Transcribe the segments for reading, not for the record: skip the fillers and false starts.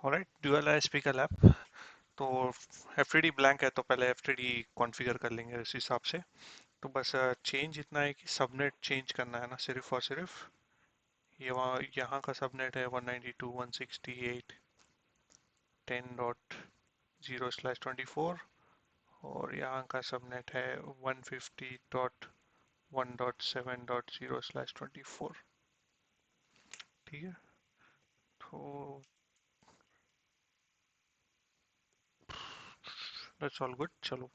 Alright, dual ISP का lab. तो एफटीडी blank है तो पहले एफटीडी कॉन्फ़िगर कर लेंगे उस हिसाब से। तो बस चेंज इतना है कि सबनेट चेंज करना है ना, सिर्फ और सिर्फ ये वहाँ यहाँ का सबनेट है 192.168.10.0/24 और यहाँ का सबनेट है 150.1.7.0/24। ठीक है, तो दैट्स ऑल गुड। चलो,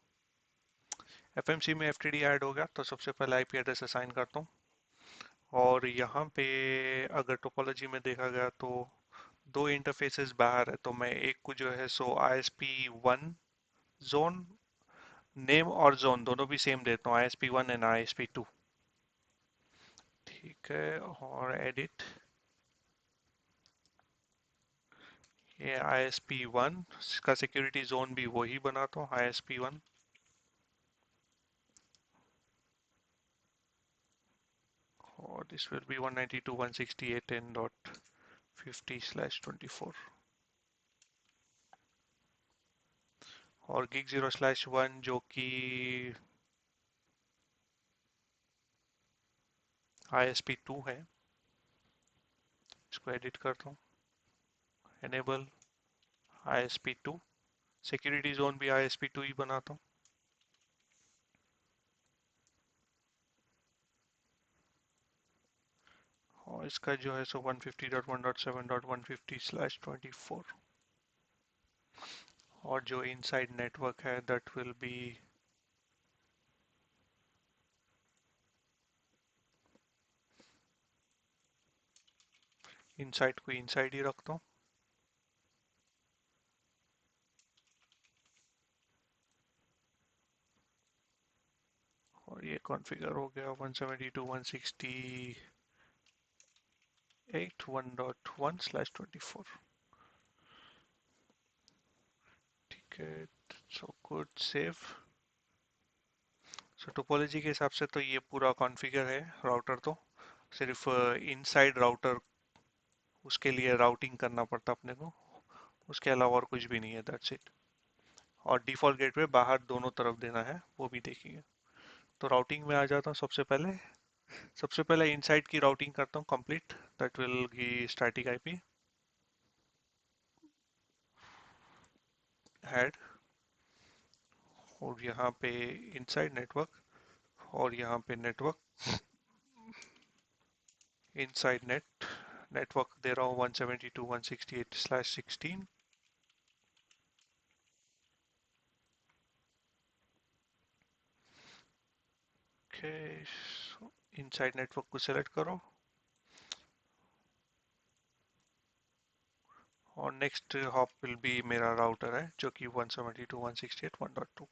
एफएमसी में एफटीडी ऐड हो गया तो सबसे पहले आईपी एड्रेस असाइन करता हूँ। और यहाँ पे अगर टोपोलॉजी में देखा गया तो दो इंटरफेसेस बाहर है, तो मैं एक को जो है सो ISP1 जोन, नेम और जोन दोनों भी सेम देता हूँ, ISP1 एंड ISP2। ठीक है, और एडिट, ये ISP1 का सिक्योरिटी जोन भी वही बनाता हूँ, ISP1। और दिस विल बी 192.168.10.50/24। और gig 0/1 जो कि ISP2 है, इसको एडिट करता हूँ, एनेबल ISP2, सिक्योरिटी जोन भी ISP2 ही बनाता हूँ। और इसका जो है सो 150.1.7.150/24। और जो इनसाइड नेटवर्क है दैट विल बी इनसाइड को इनसाइड ही रखता हूँ। और ये कॉन्फ़िगर हो गया 172.168.1.1/24। ठीक है, सो गुड, सेव। सो टोपोलॉजी के हिसाब से तो ये पूरा कॉन्फ़िगर है राउटर। तो सिर्फ इनसाइड राउटर, उसके लिए राउटिंग करना पड़ता अपने को, उसके अलावा और कुछ भी नहीं है, दैट्स इट। और डिफ़ॉल्ट गेटवे बाहर दोनों तरफ देना है, वो भी देखेंगे। तो राउटिंग में आ जाता हूँ। सबसे पहले इनसाइड की राउटिंग करता हूँ कंप्लीट, दैट विल गी स्टैटिक आईपी हेड, और यहाँ पे इनसाइड नेटवर्क, और यहाँ पे नेटवर्क इनसाइड नेटवर्क दे रहा हूँ 172.168/16। ओके, इनसाइड नेटवर्क को सेलेक्ट करो। और नेक्स्ट हॉप विल बी मेरा राउटर है जो कि 172.168.1.2।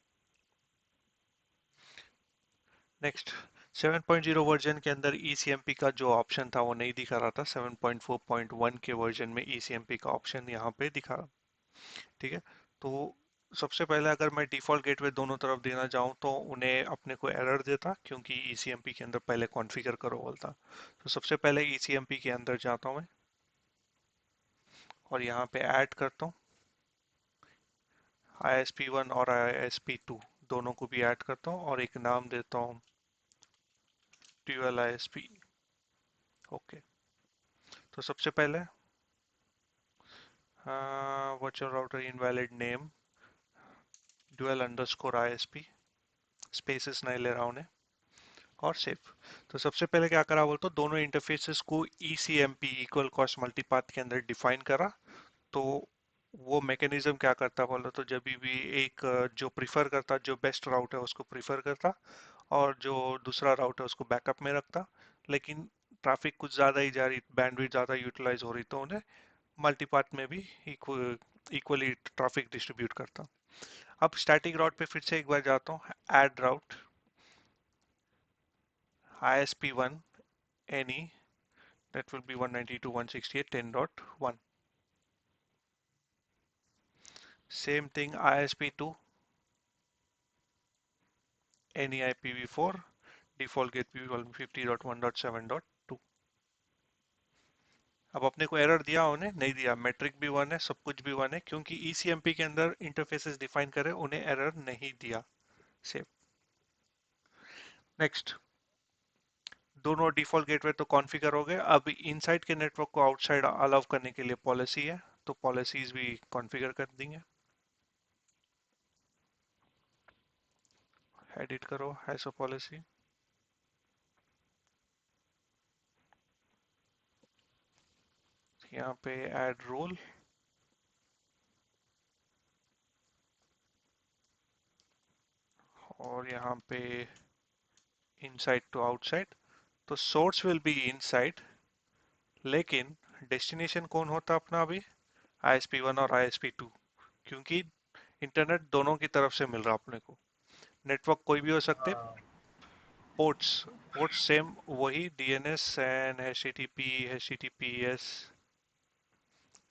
नेक्स्ट, 7.0 वर्जन के अंदर ECMP का जो ऑप्शन था वो नहीं दिखा रहा था। 7.4.1 के वर्जन में ECMP का ऑप्शन यहाँ पे दिखा रहा। ठीक है, तो सबसे पहले अगर मैं डिफ़ॉल्ट गेटवे दोनों तरफ देना चाहूँ तो उन्हें अपने को एरर देता, क्योंकि ECMP के अंदर पहले कॉन्फ़िगर करो बोलता। तो सबसे पहले ECMP के अंदर जाता हूँ मैं, और यहाँ पे ऐड करता हूँ ISP1 और ISP2, दोनों को भी ऐड करता हूँ और एक नाम देता हूँ ड्यूअल ISP। ओके, तो सबसे पहले virtual router invalid name dual underscore ISP, spaces नहीं ले रहा उन्हें, और सेव। तो सबसे पहले क्या करा बोल, तो दोनों इंटरफेसेस को ECMP इक्वल कॉस्ट मल्टीपाथ के अंदर डिफाइन करा। तो वो मैकेनिज्म क्या करता बोलो, तो जब भी एक जो प्रिफर करता, जो बेस्ट राउट है उसको प्रिफर करता, और जो दूसरा राउट है उसको बैकअप में रखता। लेकिन ट्रैफिक कुछ ज़्यादा ही जा रही, बैंडविड्थ ज़्यादा यूटिलाइज हो रही, तो उन्हें मल्टीपाथ में भी इक्वली ट्रैफिक डिस्ट्रीब्यूट करता। अब स्टैटिक राउट पे फिर से एक बार जाता हूँ, add route ISP1 any, that will be 192.168.10.1. Same thing, ISP2 any IPv4, default gateway 150.1.7.2. अब अपने को एरर दिया उन्हें नहीं दिया, मेट्रिक भी वन है, सब कुछ भी वन है, क्योंकि ईसीएमपी के अंदर इंटरफेसेस डिफाइन करे, उन्हें एरर नहीं दिया। सेव। नेक्स्ट, दोनों डिफॉल्ट गेटवे तो कॉन्फ़िगर हो गए। अब इनसाइड के नेटवर्क को आउटसाइड अलाउ करने के लिए पॉलिसी है, तो पॉलिसीज भी कॉन्फ़िगर कर देंगे। एडिट करो हैशो पॉलिसी, यहाँ पे ऐड रूल, और यहाँ पे इनसाइड टू आउटसाइड। तो सोर्स विल बी इनसाइड, लेकिन डेस्टिनेशन कौन होता अपना अभी, ISP1 और ISP2, क्योंकि इंटरनेट दोनों की तरफ से मिल रहा अपने को। नेटवर्क कोई भी हो सकते। हाँ। पोर्ट्स, पोर्ट्स सेम वही, DNS and HTTP, HTTPS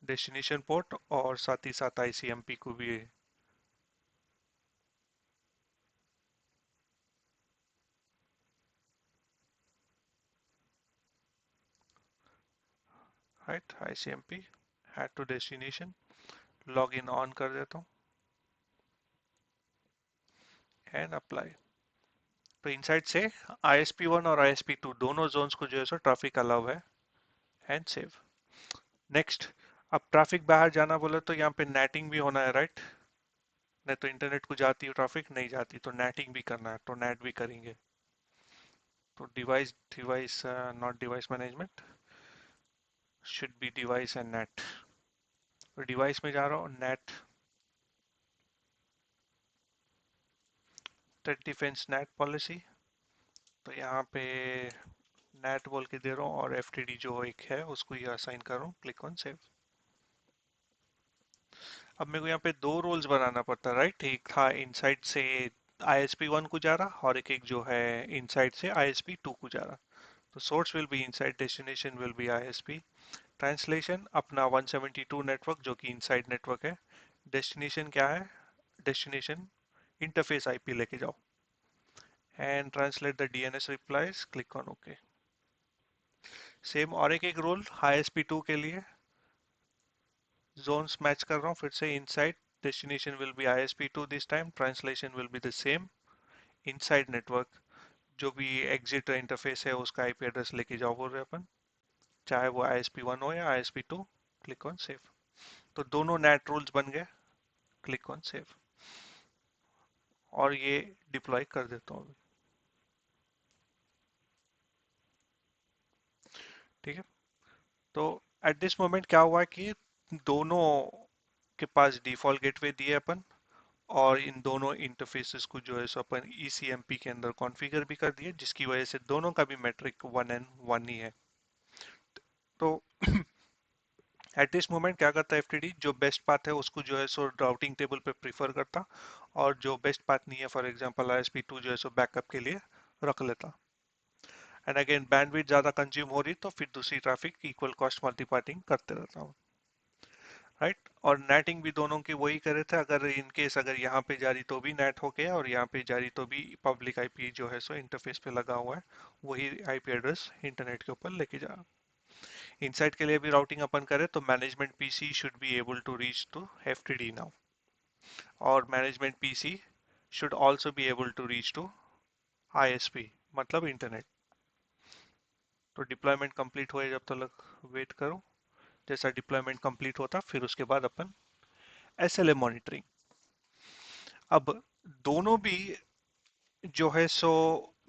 destination port, और साथ ही साथ ICMP को भी, right. ICMP had to destination, log in on कर देता हूँ एंड अप्लाई। तो इनसाइड से ISP1 और ISP2 दोनों जोन्स को जो है सो ट्रैफिक अलाउ है, एंड सेव। नेक्स्ट, अब ट्रैफिक बाहर जाना बोले तो यहाँ पे नेटिंग भी होना है, राइट। नहीं तो इंटरनेट को जाती है ट्रैफिक, नहीं जाती, तो नेटिंग भी करना है, तो नेट भी करेंगे। तो device device not device management, should be device and net. तो डिवाइस में जा रहा हूँ, net, threat defence net policy, तो यहाँ पे नेट बोल के दे रहा हूँ, और FTD जो एक है उसको ये असाइन कर रहा हूँ, क्लिक ऑन सेव। अब मेरे को यहाँ पे दो रोल्स बनाना पड़ता है, राइट। एक था इनसाइड से ISP1 को जा रहा, और एक जो है इनसाइड से ISP2 को जा रहा। तो source will be inside, destination will be ISP। Translation अपना 172 नेटवर्क जो कि इनसाइड नेटवर्क है। डेस्टिनेशन क्या है, डेस्टिनेशन इंटरफेस IP लेके जाओ, and translate the DNS replies, click on okay. Same और एक रोल ISP2 के लिए, zones मैच कर रहा हूँ फिर से, inside, destination will be ISP2 this time, translation will be the same, inside network जो भी एग्जिट इंटरफेस है उसका IP एड्रेस लेके जाओ बोल रहे अपन, चाहे वो ISP1 हो या ISP2, क्लिक ऑन सेव। तो दोनों नेट रूल्स बन गए, क्लिक ऑन सेव, और ये डिप्लॉय कर देता हूँ अभी। ठीक है। तो एट दिस मोमेंट क्या हुआ कि दोनों के पास डिफॉल्ट गेटवे दिए अपन, और इन दोनों इंटरफेसेस को जो है सो अपन ECMP के अंदर कॉन्फ़िगर भी कर दिए, जिसकी वजह से दोनों का भी मेट्रिक 1 ही है। तो एट दिस मोमेंट क्या करता है FTD, जो बेस्ट पाथ है उसको जो है सो राउटिंग टेबल पे प्रीफर करता, और जो बेस्ट पाथ नहीं है, फॉर एग्जांपल ISP2 जो है सो बैकअप के लिए रख लेता। एंड अगेन बैंडविड्थ ज्यादा कंज्यूम हो रही तो फिर दूसरी ट्रैफिक इक्वल कॉस्ट मल्टीपार्टिंग करते रहता हूँ, राइट। और नेटिंग भी दोनों की वही करे थे, अगर इन केस अगर यहाँ पे जा रही तो भी नेट हो गया, और यहाँ पे जा रही तो भी पब्लिक IP जो है सो इंटरफेस पे लगा हुआ है, वही IP एड्रेस इंटरनेट के ऊपर लेके जा। इनसाइड के लिए भी राउटिंग अपन करे तो management PC should be able to reach to FTD now, और management PC should also be able to reach to ISP, मतलब इंटरनेट। तो डिप्लॉयमेंट कंप्लीट हुए जब तक वेट करो, जैसा डिप्लॉयमेंट कंप्लीट होता फिर उसके बाद अपन SLA मॉनिटरिंग। अब दोनों भी जो है सो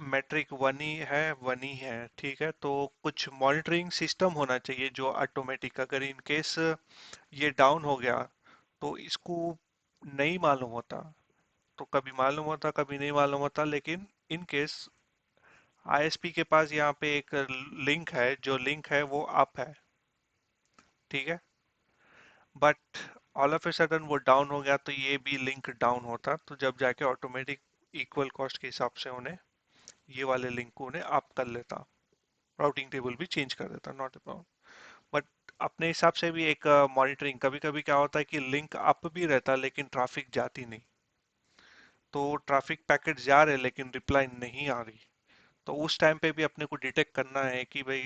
मैट्रिक वन ही है, ठीक है। तो कुछ मॉनिटरिंग सिस्टम होना चाहिए जो ऑटोमेटिक, अगर इन केस ये डाउन हो गया तो इसको नहीं मालूम होता, तो कभी मालूम होता कभी नहीं मालूम होता, लेकिन इन केस ISP के पास यहाँ पे एक लिंक है, जो लिंक है वो अप है, ठीक है। But all of a sudden वो डाउन हो गया तो ये भी लिंक डाउन होता, तो जब जाके ऑटोमेटिक इक्वल कॉस्ट के हिसाब से उन्हें ये वाले लिंक को उन्हें अप कर लेता, राउटिंग टेबल भी चेंज कर देता, नॉट अ प्रॉब्लम। बट अपने हिसाब से भी एक मॉनिटरिंग, कभी कभी क्या होता है कि लिंक अप भी रहता लेकिन ट्रैफिक जाती नहीं, तो ट्रैफिक पैकेट जा रहे लेकिन रिप्लाई नहीं आ रही, तो उस टाइम पे भी अपने को डिटेक्ट करना है कि भाई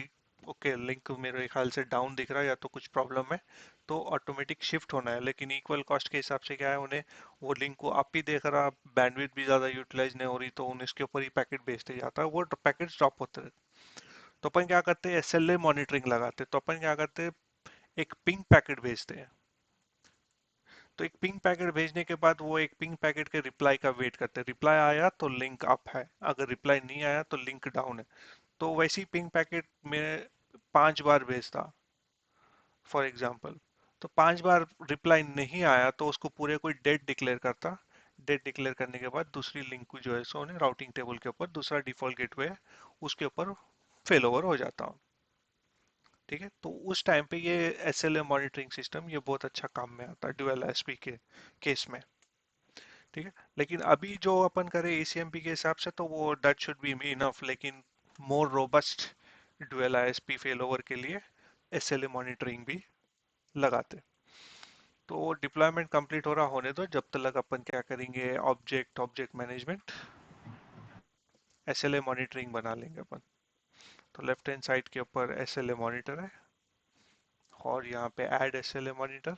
ओके लिंक मेरे ख्याल से डाउन दिख रहा है या तो कुछ प्रॉब्लम है, तो ऑटोमेटिक शिफ्ट होना है, लेकिन इक्वल कॉस्ट के हिसाब से क्या है, उन्हें वो लिंक को आप ही देख रहा, बैंडविड्थ भी ज़्यादा यूटिलाइज नहीं हो रही, तो उन्हें इसके ऊपर ही पैकेट भेजते जाता है, वो पैकेट ड्रॉप होते रहते। तो अपन क्या करते हैं, एसएलए मॉनिटरिंग लगाते, तो अपन क्या करते हैं, एक पिंग पैकेट भेजते हैं। तो एक पिंग पैकेट भेजने के बाद वो एक पिंग पैकेट के रिप्लाई का वेट करते हैं, रिप्लाई आया तो लिंक अप है, अगर रिप्लाई नहीं आया तो लिंक डाउन है। तो वैसी पिंग पैकेट में 5 बार भेजता फॉर एग्जाम्पल, तो 5 बार रिप्लाई नहीं आया तो उसको पूरे कोई डेट डिक्लेयर करता। डेट डिक्लेयर करने के बाद दूसरी लिंक को जो है सो उन्हें राउटिंग टेबल के ऊपर दूसरा डिफॉल्ट गेटवे है उसके ऊपर फेल ओवर हो जाता। ठीक है, तो उस टाइम पे ये एसएलए मॉनिटरिंग सिस्टम ये बहुत अच्छा काम में आता है ड्यूअल एसपी के केस में। ठीक है, लेकिन अभी जो अपन करें एसीएमपी के हिसाब से तो वो दैट शुड बी इनफ, लेकिन more robust dual ISP fail over के लिए एसएलए मॉनिटरिंग भी लगाते। तो डिप्लॉयमेंट कंप्लीट हो रहा होने दो, जब तक अपन क्या करेंगे, object object management SLA monitoring बना लेंगे अपन। तो लेफ्ट हैंड साइड के ऊपर एसएलए मॉनिटर है, और यहाँ पे ऐड एसएलए मॉनिटर।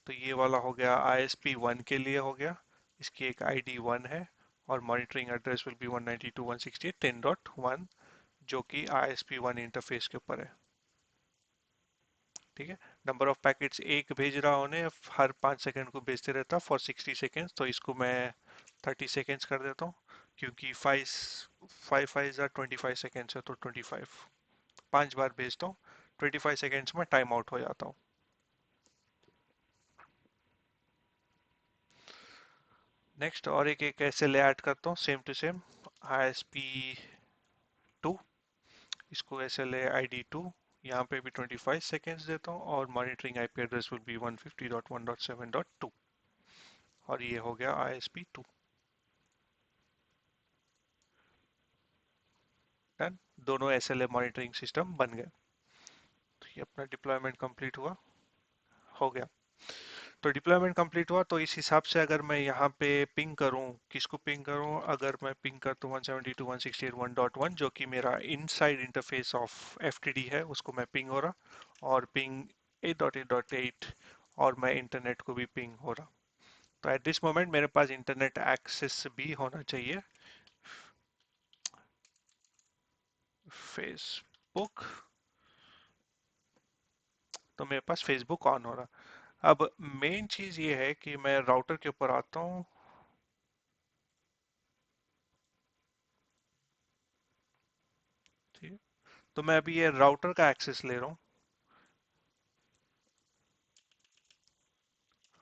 तो ये वाला हो गया आईएसपी 1 के लिए हो गया, इसकी एक आईडी 1 है, और मॉनिटरिंग एड्रेस विल बी 192.168.10.1, जो कि आईएसपी 1 इंटरफेस के ऊपर है। ठीक है, नंबर ऑफ पैकेट्स एक भेज रहा होने, हर 5 सेकंड को भेजते रहता फॉर 60 सेकेंड्स, तो इसको मैं 30 सेकेंड्स कर देता हूँ, क्योंकि फाइव फाइव फाइव 25 सेकेंड्स है, तो 25 5 बार भेजता हूँ, 25 सेकेंड्स में टाइम आउट हो जाता हूँ। नेक्स्ट और एक ऐसे ले ऐड करता हूँ सेम टू सेम, ISP2, इसको ऐसे ले ID2, यहाँ पे भी 25 सेकेंड्स देता हूँ, और monitoring IP address will be 150.1.7.2, और ये हो गया ISP2 डन। दोनों SLA मॉनिटरिंग सिस्टम बन गए। तो ये अपना डिप्लॉयमेंट कंप्लीट हुआ, हो गया। तो डिप्लॉयमेंट कंप्लीट हुआ, तो इस हिसाब से अगर मैं यहाँ पे पिंग करूँ, किसको पिंग करूँ, अगर मैं पिंग करता हूँ 172.168.1.1 जो कि मेरा इनसाइड इंटरफेस ऑफ एफटीडी है, उसको मैं पिंग हो रहा, और पिंग 8.8.8, और मैं इंटरनेट को भी पिंग हो रहा। तो एट दिस मोमेंट मेरे पास इंटरनेट एक्सेस भी होना चाहिए। फेसबुक, तो मेरे पास फेसबुक ऑन हो रहा। अब मेन चीज ये है कि मैं राउटर के ऊपर आता हूँ। ठीक है, तो मैं अभी ये राउटर का एक्सेस ले रहा हूँ,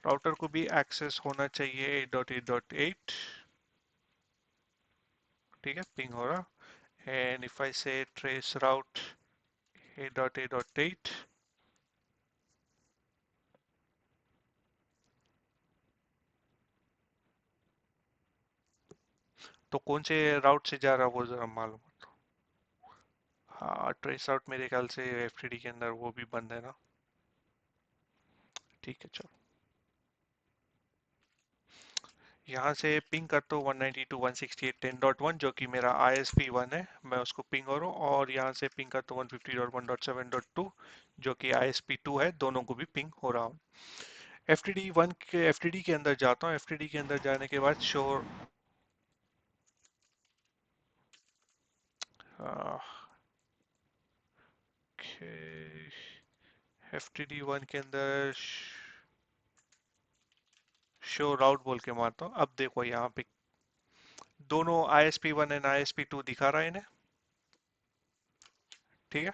राउटर को भी एक्सेस होना चाहिए 8.8.8। ठीक है, पिंग हो रहा, एंड इफ आई से ट्रेस राउट 8.8.8, तो कौन से राउट से जा रहा है वो जरा मालूम हो। हाँ, ट्रेस आउट मेरे ख्याल से एफटीडी के अंदर वो भी बंद है ना। ठीक है, चलो यहाँ से पिंग करता हूँ 192.168.10.1 जो कि मेरा ISP1 है, मैं उसको पिंग हो रहा हूँ, और यहाँ से पिंग करता हूँ 150.1.7.2 जो कि ISP2 है, दोनों को भी पिंग हो रहा हूँ। एफटीडी के अंदर जाता हूँ, एफटीडी के अंदर जाने के बाद शोर एफटीडी 1 के अंदर शो राउट बोल के मारता हूँ। अब देखो यहाँ पे दोनों ISP1 एंड ISP2 दिखा रहा है इन्हें। ठीक है,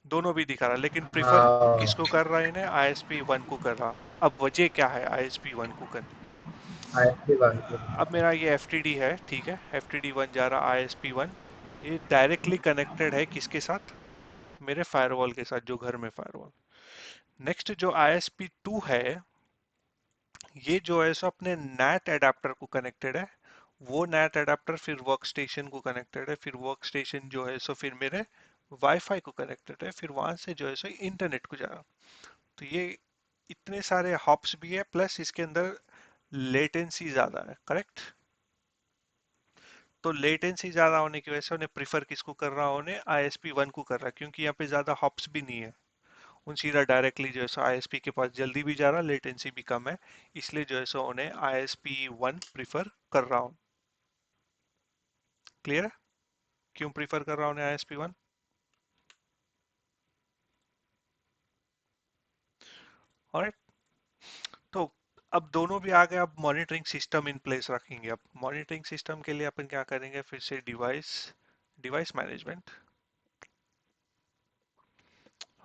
दोनों भी दिखा रहा, लेकिन प्रिफर हाँ। किसको कर रहा है इन्हें, ISP1 को कर रहा। अब वजह क्या है ISP1 को करने। आईएसपी वन को। अब मेरा ये FTD है, ठीक है, FTD1 जा रहा ISP1, ये डायरेक्टली कनेक्टेड है किसके साथ, मेरे फायरवॉल के साथ, जो घर में फायरवॉल। नेक्स्ट जो ISP2 है, ये जो है सो अपने NAT एडाप्टर को कनेक्टेड है, वो NAT एडाप्टर फिर वर्क स्टेशन को कनेक्टेड है, फिर वर्क स्टेशन जो है सो फिर मेरे वाईफाई को कनेक्टेड है, फिर वहां से जो है सो इंटरनेट को जा रहा। तो ये इतने सारे हॉप्स भी है, प्लस इसके अंदर लेटेंसी ज्यादा है, करेक्ट। तो लेटेंसी ज्यादा होने की वजह से उन्हें प्रीफर किसको कर रहा है, उन्हें आईएसपी वन को कर रहा है, क्योंकि यहाँ पे ज्यादा हॉप्स भी नहीं है। उन सीधा डायरेक्टली जो है सो आईएसपी के पास जल्दी भी जा रहा, लेटेंसी भी कम है, इसलिए जो है सो उन्हें आईएसपी वन प्रीफर कर रहा हूँ। क्लियर है क्यों प्रीफर कर रहा हूँ उन्हें आईएसपी वन? और तो अब दोनों भी आ गए, अब मॉनिटरिंग सिस्टम इन प्लेस रखेंगे। अब मॉनिटरिंग सिस्टम के लिए अपन क्या करेंगे, फिर से डिवाइस, डिवाइस मैनेजमेंट,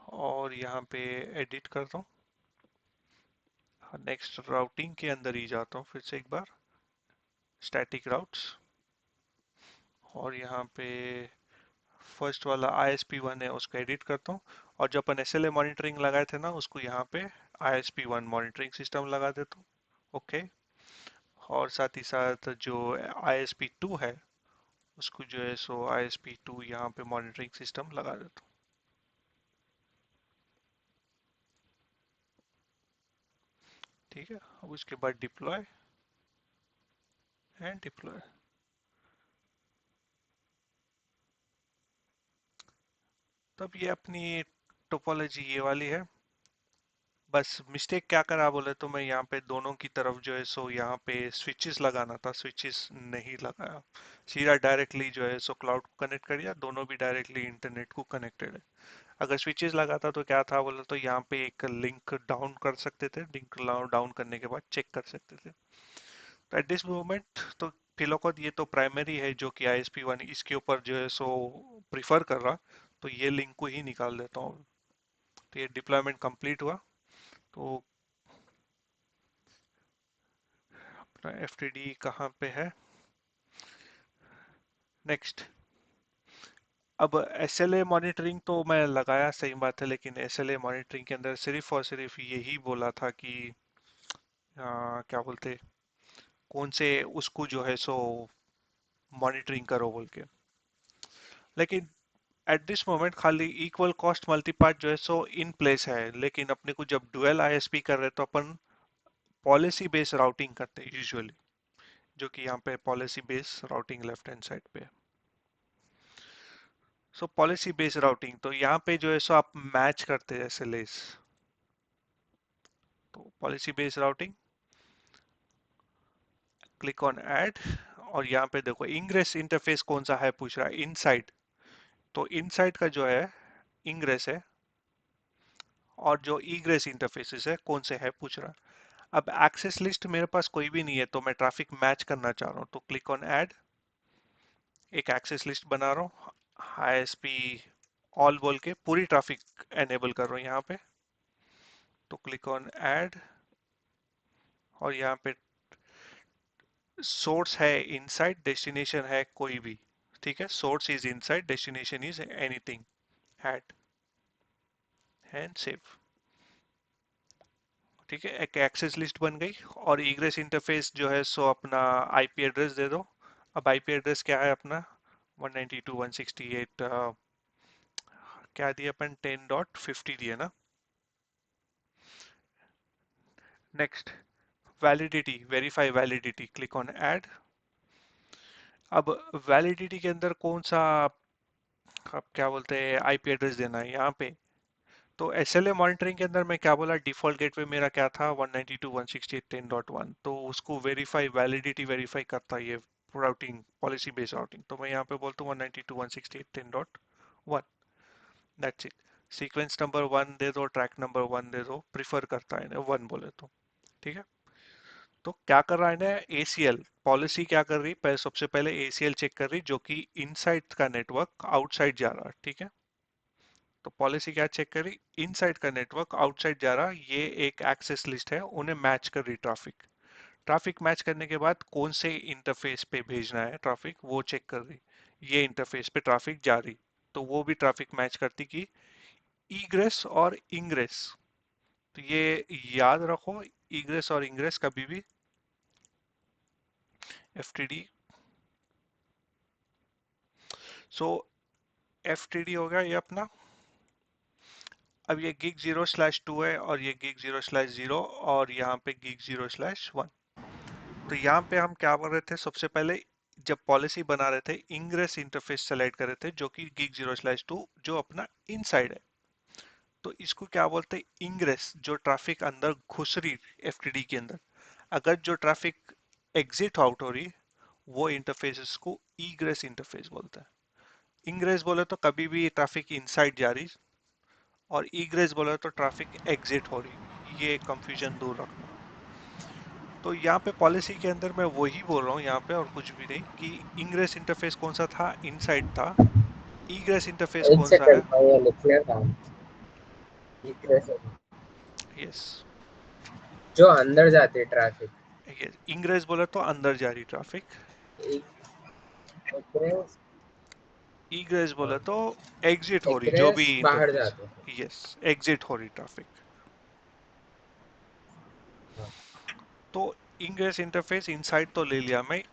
और यहाँ पे एडिट करता हूँ, नेक्स्ट राउटिंग के अंदर ही जाता हूँ फिर से एक बार, स्टैटिक राउट्स, और यहाँ पे फर्स्ट वाला आईएसपी वन है उसको एडिट करता हूँ, और जो अपन एसएलए मॉनिटरिंग लगाए थे ना उसको यहाँ पे आईएसपी वन मॉनिटरिंग सिस्टम लगा देता हूँ। ओके, और साथ ही साथ जो आईएसपी टू है उसको जो है सो आईएसपी टू यहाँ पे मॉनिटरिंग सिस्टम लगा देता हूँ। ठीक है, अब उसके बाद डिप्लॉय एंड डिप्लॉय। तब ये अपनी टोपोलॉजी ये वाली है। बस मिस्टेक क्या करा बोले तो मैं यहाँ पे दोनों की तरफ जो है सो यहाँ पे स्विचेस लगाना था, स्विचेस नहीं लगाया, सीधा डायरेक्टली जो है सो क्लाउड को कनेक्ट कर दिया, दोनों भी डायरेक्टली इंटरनेट को कनेक्टेड है। अगर स्विचेस लगाता तो क्या था बोले तो यहाँ पे एक लिंक डाउन कर सकते थे, लिंक डाउन करने के बाद चेक कर सकते थे। तो एट दिस मोमेंट तो फिलौकत ये तो प्राइमरी है जो कि आईएसपी वन इसके ऊपर जो है सो प्रिफर कर रहा, तो ये लिंक को ही निकाल देता हूँ। तो ये डिप्लॉयमेंट कंप्लीट हुआ। तो अपना एफटीडी कहाँ पे है, नेक्स्ट। अब एसएलए मॉनिटरिंग तो मैं लगाया, सही बात है, लेकिन एसएलए मॉनिटरिंग के अंदर सिर्फ और सिर्फ यही बोला था कि क्या बोलते, कौन से उसको जो है सो मॉनिटरिंग करो बोल के, लेकिन एट दिस मोमेंट खाली इक्वल कॉस्ट मल्टीपार्ट जो है सो इन प्लेस है, लेकिन अपने को जब डुअल आईएसपी कर रहे तो अपन पॉलिसी बेस्ड राउटिंग करते हैं यूजुअली, जो कि यहाँ पे policy based routing left hand side पे। सो पॉलिसी बेस्ड राउटिंग तो यहाँ पे जो है सो आप मैच करते हैं एसएलएस। तो policy based routing, click on add, और यहाँ पे देखो इंग्रेस इंटरफेस कौन सा है पूछ रहा है, इनसाइड। तो इनसाइड का जो है इंग्रेस है, और जो ईग्रेस इंटरफेसेस है कौन से है पूछ रहा है। अब एक्सेस लिस्ट मेरे पास कोई भी नहीं है, तो मैं ट्रैफिक मैच करना चाह रहा हूँ, तो क्लिक ऑन ऐड, एक एक्सेस लिस्ट बना रहा हूँ, आईएसपी ऑल बोल के पूरी ट्रैफिक एनेबल कर रहा हूँ यहाँ पे। तो क्लिक ऑन ऐड, और यहाँ पे सोर्स है इनसाइड, डेस्टिनेशन है कोई भी, ठीक है, source is inside, destination is anything, add and save. ठीक है, एक एक्सेस लिस्ट बन गई, और इग्रेस इंटरफेस जो है सो अपना आईपी एड्रेस दे दो। अब आईपी एड्रेस क्या है अपना, 192.168, क्या दिया अपन, 10.50 दिया ना। Next, validity, verify validity, click on add. अब वैलिडिटी के अंदर कौन सा, अब क्या बोलते हैं, आईपी एड्रेस देना है यहाँ पे। तो एसएलए मॉनिटरिंग के अंदर मैं क्या बोला, डिफॉल्ट गेटवे मेरा क्या था, 192.168.10.1, तो उसको वेरीफाई वैलिडिटी वेरीफाई करता है ये राउटिंग, पॉलिसी बेस्ड राउटिंग। तो मैं यहाँ पे बोलता हूँ 192.168.10.1, that's it. Sequence number one दे दो, ट्रैक नंबर वन दे दो, प्रिफर करता है ना वन बोले तो। ठीक है, तो क्या कर रहा है ना, एसीएल पॉलिसी क्या कर रही, पहले सबसे पहले एसीएल चेक कर रही जो कि इनसाइड का नेटवर्क आउटसाइड जा रहा है। ठीक है, तो पॉलिसी क्या चेक करी, इनसाइड का नेटवर्क आउटसाइड जा रहा, ये एक एक्सेस लिस्ट है, उन्हें मैच कर रही ट्रैफिक। ट्रैफिक मैच करने के बाद कौन से इंटरफेस पे भेजना है ट्रैफिक वो चेक कर रही, ये इंटरफेस पे ट्रैफिक जा रही, तो वो भी ट्रैफिक मैच करती कि ईग्रेस और इंग्रेस। तो ये याद रखो, ईग्रेस और इंग्रेस कभी भी एफटीडी। सो एफटीडी हो गया ये अपना। अब ये गिग 0/2 है, और ये गिग 0/0, और यहाँ पे गिग 0/1। तो यहाँ पे हम क्या कर रहे थे, सबसे पहले जब पॉलिसी बना रहे थे इंग्रेस इंटरफेस सेलेक्ट कर रहे थे जो कि gig 0/2 जो अपना इनसाइड है। तो इसको क्या बोलते हैं, इंग्रेस, जो ट्रैफिक अंदर घुस रही एफटीडी के अंदर। अगर जो ट्रैफिक एग्जिट आउट हो रही, वो इंटरफेसेस को ईग्रेस इंटरफेस बोलते हैं। इंग्रेस बोले तो कभी भी ट्रैफिक इनसाइड जा रही, और ईग्रेस बोले तो ट्रैफिक एग्जिट हो रही। ये कंफ्यूजन दूर रखना। तो यहाँ पे पॉलिसी के अंदर मैं वही बोल रहा हूँ यहाँ पे, और कुछ भी नहीं, कि इंग्रेस इंटरफेस कौन सा था, इनसाइड था। ईग्रेस इंटरफेस एक कौन सा सेकंड है? मैं ये लिखने का। egress yes. जो अंदर जाती है ट्रैफिक। यस, इंग्रेस बोले तो अंदर जा रही ट्रैफिक। egress, ईग्रेस बोले तो एग्जिट हो रही, जो भी egress बाहर इंटरफेस। जाते हैं। यस, एग्जिट हो रही ट्रैफिक। हाँ। तो इंग्रेस इंटरफेस इनसाइड तो ले लिया मैं।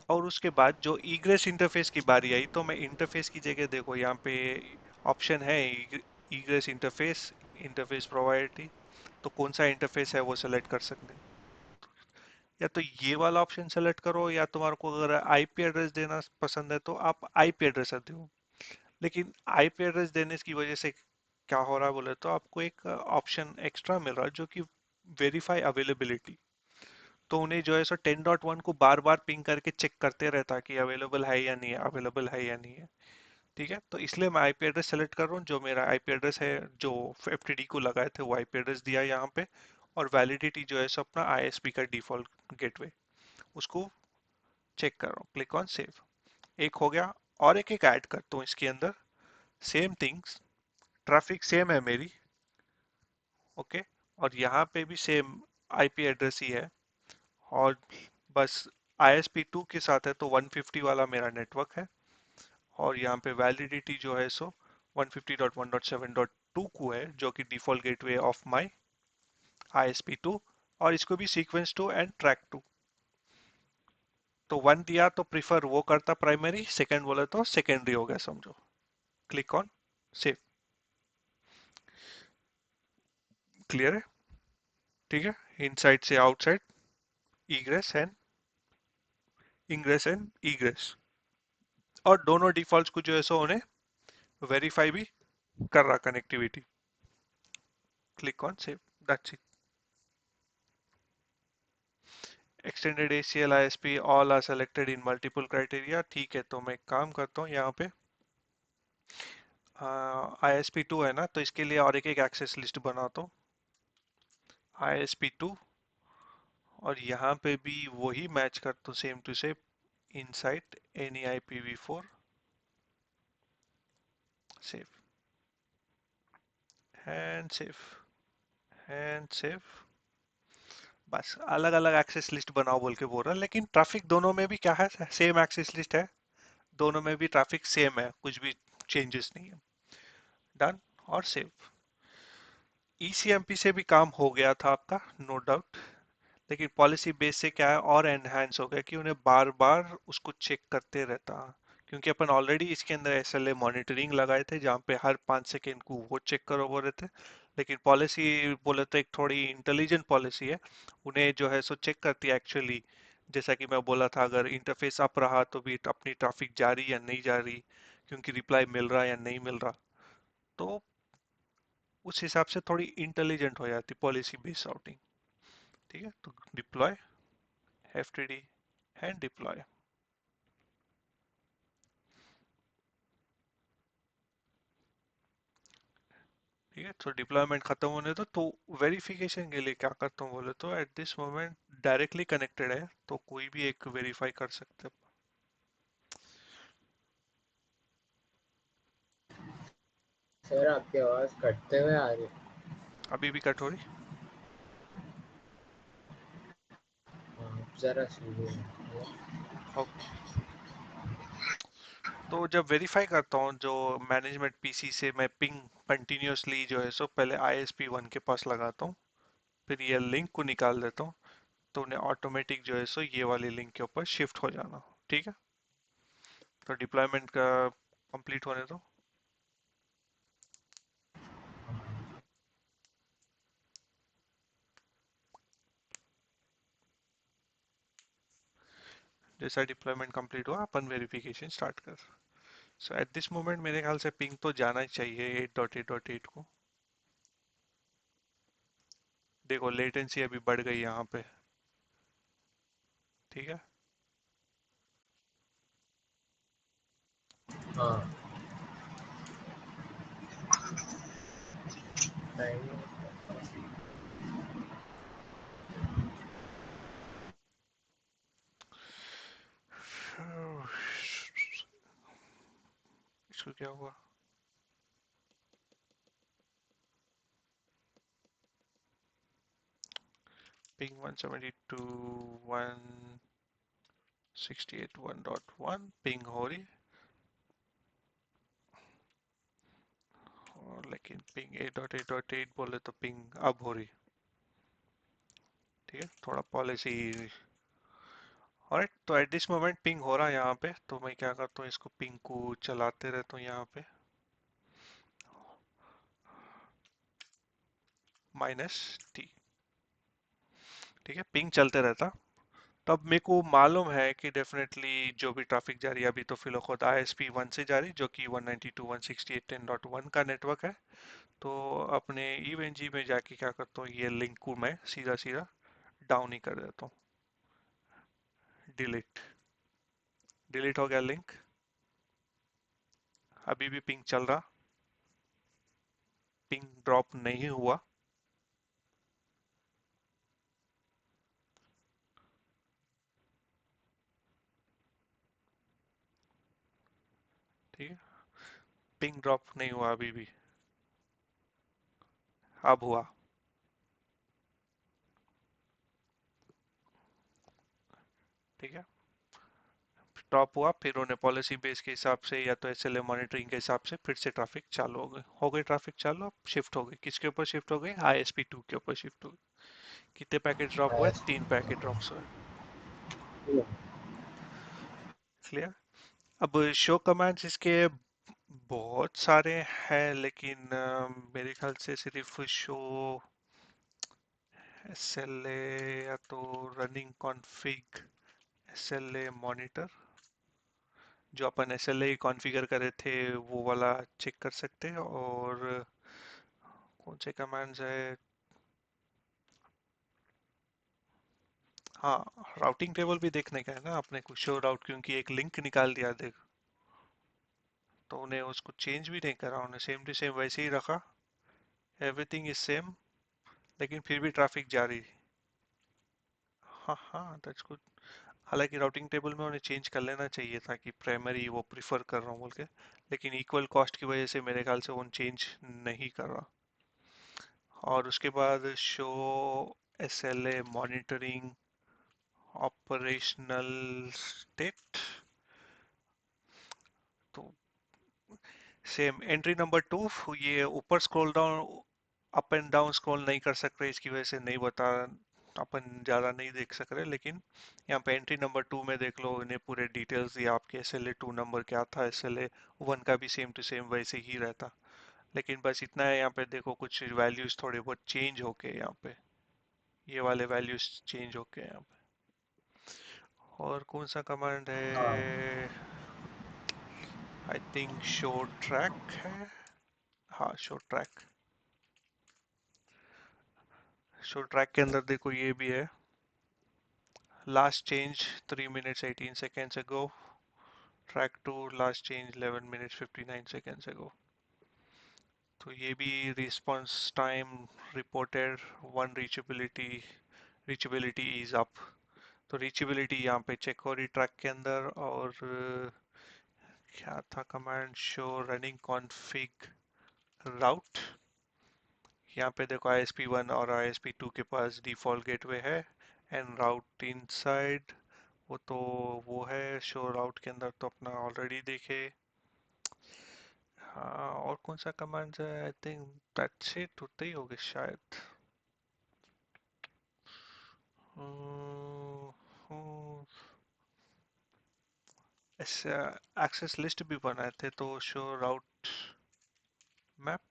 और उसके बाद जो ईग्रेस इंटरफेस की बारी आई, तो मैं इंटरफेस की जगह देखो यहाँ पे ऑप्शन है, ईग्रेस इंटरफेस, इंटरफेस प्रोवाइड। तो कौन सा इंटरफेस है वो सेलेक्ट कर सकते हैं। या तो ये वाला ऑप्शन सेलेक्ट करो, या तुम्हारे को अगर आईपी एड्रेस देना पसंद है तो आप आईपी एड्रेस दो। लेकिन आईपी एड्रेस देने की वजह से क्या हो रहा है बोले तो आपको एक ऑप्शन एक्स्ट्रा मिल रहा है, जो कि वेरीफाई अवेलेबिलिटी। तो उन्हें जो है सो 10.1 को बार बार पिंग करके चेक करते रहता है कि अवेलेबल है या नहीं है, अवेलेबल है या नहीं है। ठीक है, तो इसलिए मैं आईपी एड्रेस सेलेक्ट कर रहा हूँ। जो मेरा आईपी एड्रेस है जो एफटीडी को लगाए थे, वो आईपी एड्रेस दिया है यहाँ पे। और वैलिडिटी जो है सो अपना आईएसपी का डिफॉल्ट गेटवे, उसको चेक कर रहा हूँ। Click on save. एक हो गया। और एक एक ऐड करता हूँ इसके अंदर। सेम थिंग्स, ट्रैफिक सेम है मेरी। ओके। और यहाँ पे भी सेम आईपी एड्रेस ही है। और बस ISP2 के साथ है तो 150 वाला मेरा नेटवर्क है। और यहाँ पे वैलिडिटी जो है सो 150.1.7.2 को है, जो कि default gateway of my ISP2। और इसको भी sequence two and track two. तो 1 दिया तो प्रीफर वो करता प्राइमरी, सेकेंड बोले तो सेकेंडरी हो गया समझो। Click on save. क्लियर है? ठीक है। इनसाइड से outside, egress and ingress and egress. और दोनों डिफॉल्ट्स को जो है सो उन्हें वेरीफाई भी कर रहा connectivity. Click on save. That's it. Extended ACL ISP all are selected in multiple criteria. ठीक है, तो मैं एक काम करता हूँ यहाँ पे। ISP2 है ना, तो इसके लिए और एक एक एक्सेस लिस्ट बनाता हूँ। ISP2, और यहाँ पे भी वही मैच करता हूँ same to same. Inside any IPv4 save and save and save. बस अलग अलग एक्सेस लिस्ट बनाओ बोल के बोल रहा है, लेकिन ट्रैफिक दोनों में भी क्या है, सेम एक्सेस लिस्ट है। दोनों में भी ट्रैफिक सेम है, कुछ भी चेंजेस नहीं है। डन और सेव। ECMP से भी काम हो गया था आपका, नो डाउट। लेकिन पॉलिसी बेस से क्या है, और एनहांस हो गया कि उन्हें बार बार उसको चेक करते रहता। क्योंकि अपन ऑलरेडी इसके अंदर SLA मॉनिटरिंग लगाए थे, जहाँ पे हर 5 सेकेंड को वो चेक करो बोल रहे थे। लेकिन पॉलिसी बोले तो एक थोड़ी इंटेलिजेंट पॉलिसी है। उन्हें जो है सो चेक करती है एक्चुअली। जैसा कि मैं बोला था, अगर इंटरफेस अप रहा तो भी अपनी ट्रैफिक जा रही या नहीं जा रही, क्योंकि रिप्लाई मिल रहा या नहीं मिल रहा। तो उस हिसाब से थोड़ी इंटेलिजेंट हो जाती पॉलिसी बेस्ड राउटिंग। ठीक है, तो डिप्लॉय FTD एंड डिप्लॉय। ठीक है, तो डिप्लॉयमेंट खत्म होने दो। तो वेरिफिकेशन के लिए क्या करता हूँ बोले तो, at this moment directly connected है तो कोई भी एक वेरीफाई कर सकते हैं। सर आपकी आवाज कटते हुए आ रही अभी भी कट हो रही? है। जरा सुनिए। ओके। तो जब वेरीफाई करता हूँ जो मैनेजमेंट पीसी से, मैं पिंग कंटिन्यूअसली जो है सो पहले ISP1 के पास लगाता हूँ। फिर ये लिंक को निकाल देता हूँ। तो उन्हें ऑटोमेटिक जो है सो ये वाली लिंक के ऊपर शिफ्ट हो जाना। ठीक है, तो डिप्लॉयमेंट का कंप्लीट होने दो। जैसा डिप्लॉयमेंट कंप्लीट हुआ अपन वेरिफिकेशन स्टार्ट कर। सो एट दिस मोमेंट मेरे ख्याल से पिंग तो जाना ही चाहिए 8.8.8 को। देखो लेटेंसी अभी बढ़ गई यहाँ पे। ठीक है। हाँ टाइम इसको क्या हुआ? पिंग 172 168 1.1 पिंग हो रही। और लेकिन पिंग 8.8.8 बोले तो पिंग अब हो रही। ठीक है, थोड़ा पॉलिसी। ऑलराइट, तो एट दिस मोमेंट पिंग हो रहा है यहाँ पे, तो मैं क्या करता हूँ, इसको पिंग को चलाते रहता हूँ यहाँ पे -T। ठीक है, पिंग चलते रहता। तब मेरे को मालूम है कि डेफिनेटली जो भी ट्रैफिक जा रही है अभी तो फिलहाल ISP 1 से जा रही, जो कि 192.168.10.1 का नेटवर्क है। तो अपने EVNG में जाके क्या करता हूँ, ये लिंक को मैं सीधा सीधा डाउन ही कर देता हूँ। डिलीट। डिलीट हो गया लिंक। अभी भी पिंग चल रहा। पिंग ड्रॉप नहीं हुआ। ठीक है, पिंग ड्रॉप नहीं हुआ अभी भी। अब हुआ। ठीक है, ड्रॉप हुआ, फिर उन्हें पॉलिसी बेस के हिसाब से या तो SLA मॉनिटरिंग के हिसाब से फिर से ट्रैफिक चालू हो गई ट्रैफिक चालू, अब शिफ्ट हो गई, किसके ऊपर शिफ्ट हो गई, ISP 2 के ऊपर शिफ्ट हो गई। कितने पैकेट ड्रॉप हुए? 3 पैकेट ड्रॉप्स हुए। क्लियर। अब शो कमांड्स इसके बहुत सारे हैं, लेकिन मेरे ख्याल से सिर्फ शो SLA या तो रनिंग कॉन्फ़िग SLA मॉनिटर, जो अपन SLA कॉन्फ़िगर करे थे वो वाला चेक कर सकते हैं। और कौन से कमांड्स है, हाँ, राउटिंग टेबल भी देखने का है ना अपने को, शो राउट, क्योंकि एक लिंक निकाल दिया देख, तो उन्हें उसको चेंज भी नहीं करा, उन्हें सेम टू सेम वैसे ही रखा। एवरीथिंग इज सेम, लेकिन फिर भी ट्रैफिक जारी। हाँ हाँ, दैट्स गुड। हालांकि राउटिंग टेबल में उन्हें चेंज कर लेना चाहिए था कि प्राइमरी वो प्रिफर कर रहा हूँ बोल के, लेकिन इक्वल कॉस्ट की वजह से मेरे ख्याल से वो चेंज नहीं कर रहा। और उसके बाद show SLA monitoring operational state, तो सेम एंट्री नंबर 2, ये ऊपर scroll down, up and down scroll नहीं कर सक रहे, इसकी वजह से नहीं बता, अपन ज़्यादा नहीं देख सक रहे, लेकिन यहाँ पे एंट्री नंबर 2 में देख लो, इन्हें पूरे डिटेल्स दिया आपके SLA 2 नंबर क्या था, SLA 1 का भी सेम टू सेम वैसे ही रहता। लेकिन बस इतना है, यहाँ पे देखो कुछ वैल्यूज थोड़े बहुत चेंज होके यहाँ पे, ये वाले वैल्यूज चेंज होके यहाँ पे। और कौन सा कमांड हाँ है, आई थिंक शो ट्रैक है। हाँ, शो ट्रैक। शो ट्रैक के अंदर देखो ये भी है, last change 3 minutes 18 seconds ago, track 2 last change 11 minutes 59 seconds ago। तो ये भी response time reported 1, reachability is up. तो रीचेबिलिटी यहाँ पे चेक हो रही ट्रैक के अंदर। और क्या था कमांड, शो रनिंग कॉन्फ़िग राउट। यहाँ पे देखो ISP 1 और ISP 2 के पास डिफॉल्ट गेटवे है, एंड राउट इनसाइड वो तो वो है, शो राउट के अंदर तो अपना ऑलरेडी देखे। हाँ, और कौन सा कमांड है, आई थिंक दैट्स इट, उतने ही होंगे शायद। ऐसे एक्सेस लिस्ट भी बनाए थे, तो शो राउट मैप,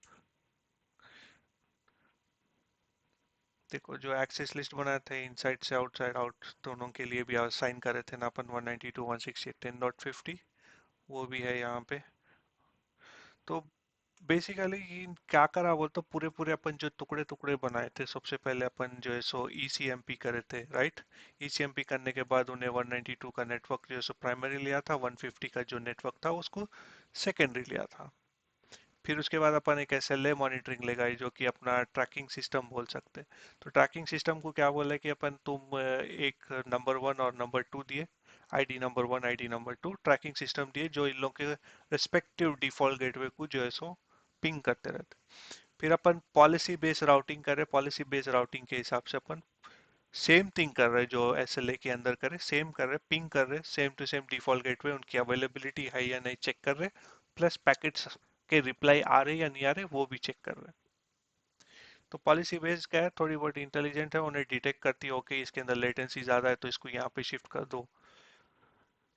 देखो जो एक्सेस लिस्ट बनाए थे इनसाइड से आउटसाइड आउट दोनों के लिए भी साइन करे थे ना अपन 192.168.10.50, वो भी है यहाँ पे। तो बेसिकली ये क्या करा बोल तो पूरे पूरे अपन जो टुकड़े टुकड़े बनाए थे, सबसे पहले अपन जो है सो ईसीएमपी करे थे, राइट। ईसीएमपी करने के बाद उन्हें 192 का नेटवर्क जो है सो प्राइमरी लिया था, 150 का जो नेटवर्क था उसको सेकेंडरी लिया था। फिर उसके बाद अपन एक एसएलए मॉनिटरिंग लगाई जो कि अपना ट्रैकिंग सिस्टम बोल सकते हैं। तो ट्रैकिंग सिस्टम को क्या बोला कि अपन तुम एक नंबर वन और नंबर टू दिए, ID number one ID number two tracking system दिए जो इन लोगों के रिस्पेक्टिव डिफॉल्ट गेटवे को जो है सो पिंग करते रहते। फिर अपन पॉलिसी बेस्ड राउटिंग कर रहे, पॉलिसी बेस्ड राउटिंग के हिसाब से अपन सेम थिंग कर रहे जो एसएलए के अंदर करे, सेम कर रहे, पिंग कर रहे, same to same default gateway उनकी अवेलेबिलिटी है या नहीं चेक कर रहे, प्लस पैकेट्स के रिप्लाई आ रहे या नहीं आ रहे वो भी चेक कर रहे हैं। तो पॉलिसी बेस्ड क्या है, थोड़ी बहुत इंटेलिजेंट है, उन्हें डिटेक्ट करती है ओके इसके अंदर लेटेंसी ज्यादा है तो इसको यहाँ पे शिफ्ट कर दो।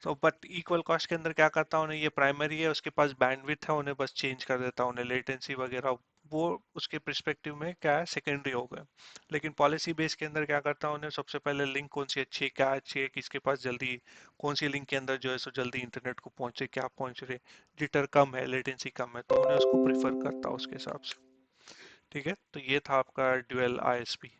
तो बट इक्वल कॉस्ट के अंदर क्या करता हूँ, उन्हें ये प्राइमरी है उसके पास बैंडविड्थ है, उन्हें बस चेंज कर देता हूँ, उन्हें लेटेंसी वगैरह वो उसके परस्पेक्टिव में क्या है सेकेंडरी हो गए। लेकिन पॉलिसी बेस के अंदर क्या करता हूँ, उन्हें सबसे पहले लिंक कौन सी अच्छी है, क्या अच्छी है, किसके पास जल्दी, कौन सी लिंक के अंदर जो है सो जल्दी इंटरनेट को पहुंचे, क्या पहुंच रहे, जिटर कम है लेटेंसी कम है, तो उन्हें उसको प्रिफर करता हूँ उसके हिसाब से। ठीक है, तो ये था आपका ड्यूअल आईएसपी।